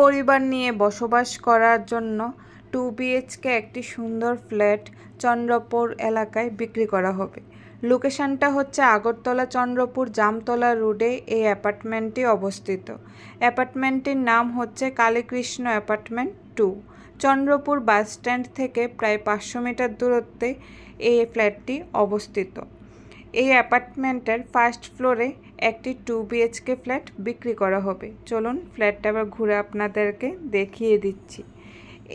পরিবার নিয়ে বসবাস করার জন্য 2 বিএইচকে একটি সুন্দর ফ্ল্যাট চন্দ্রপুর এলাকায় বিক্রি করা হবে। লোকেশনটা হচ্ছে আগরতলা চন্দ্রপুর জামতলা রোডে এই অ্যাপার্টমেন্টটি অবস্থিত। অ্যাপার্টমেন্টটির নাম হচ্ছে Kalikrishna apartment 2। Chandrapur bus stand থেকে প্রায় 500 মিটার দূরত্বে এই ফ্ল্যাটটি অবস্থিত। এই অ্যাপার্টমেন্টের ফার্স্ট ফ্লোরে একটি 2 বিএইচকে ফ্ল্যাট বিক্রি করা হবে। চলুন ফ্ল্যাটটা আবার ঘুরে আপনাদেরকে দেখিয়ে দিচ্ছি।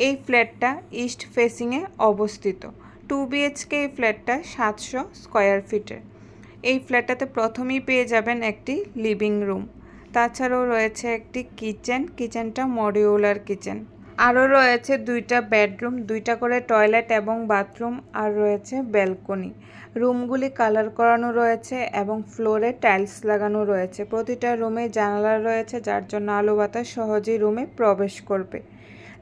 এই ফ্ল্যাটটা ইস্ট ফেসিংয়ে অবস্থিত। 2 বিএইচকে এই ফ্ল্যাটটা 700 স্কোয়ার ফিটের। এই ফ্ল্যাটটাতে প্রথমেই পেয়ে যাবেন একটি লিভিং রুম, তাছাড়াও রয়েছে একটি কিচেনটা মডিউলার কিচেন। আরও রয়েছে 2টা বেডরুম, 2টা করে টয়লেট এবং বাথরুম, আর রয়েছে ব্যালকনি। রুমগুলি কালার করানো রয়েছে এবং ফ্লোরে টাইলস লাগানো রয়েছে। প্রতিটা রুমে জানালা রয়েছে, যার জন্য আলো বাতাস সহজেই রুমে প্রবেশ করবে।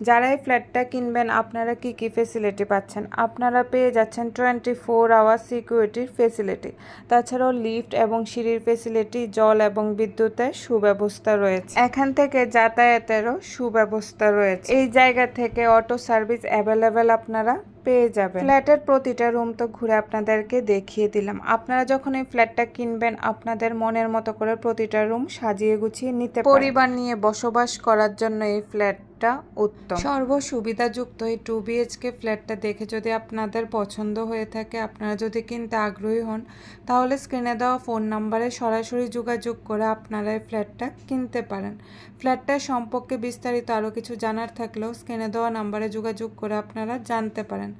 যারা এই ফ্ল্যাটটা কিনবেন আপনারা কি কি ফেসিলিটি পাচ্ছেন? আপনারা পেয়ে যাচ্ছেন 24 আওয়ার সিকিউরিটির ফেসিলিটি, তাছাড়াও লিফট এবং সিঁড়ির ফেসিলিটি, জল এবং বিদ্যুতের সুব্যবস্থা রয়েছে। এখান থেকে যাতায়াতেরও সুব্যবস্থা রয়েছে। এই জায়গা থেকে অটো সার্ভিস অ্যাভেলেবেল আপনারা পেয়ে যাবেন। ফ্ল্যাটের প্রতিটা রুম তো ঘুরে আপনাদেরকে দেখিয়ে দিলাম। আপনারা যখন এই ফ্ল্যাটটা কিনবেন আপনাদের মনের মতো করে প্রতিটা রুম সাজিয়ে গুছিয়ে নিতে পারেন। পরিবার নিয়ে বসবাস করার জন্য এই ফ্ল্যাটটা উত্তম। সর্বসুবিধাযুক্ত এই 2 বিএইচকে ফ্ল্যাটটা দেখে যদি আপনাদের পছন্দ হয়ে থাকে, আপনারা যদি কিনতে আগ্রহী হন, তাহলে স্ক্রিনে দেওয়া ফোন নাম্বারে সরাসরি যোগাযোগ করে আপনারা এই ফ্ল্যাটটা কিনতে পারেন। ফ্ল্যাটটার সম্পর্কে বিস্তারিত আরও কিছু জানার থাকলেও স্ক্রিনে দেওয়া নাম্বারে যোগাযোগ করে আপনারা জানতে পারেন।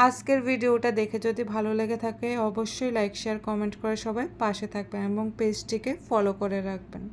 আজকের ভিডিওটা দেখে যদি ভালো লেগে থাকে অবশ্যই লাইক, শেয়ার, কমেন্ট করে সবাই পাশে থাকবেন এবং পেজটিকে ফলো করে রাখবেন।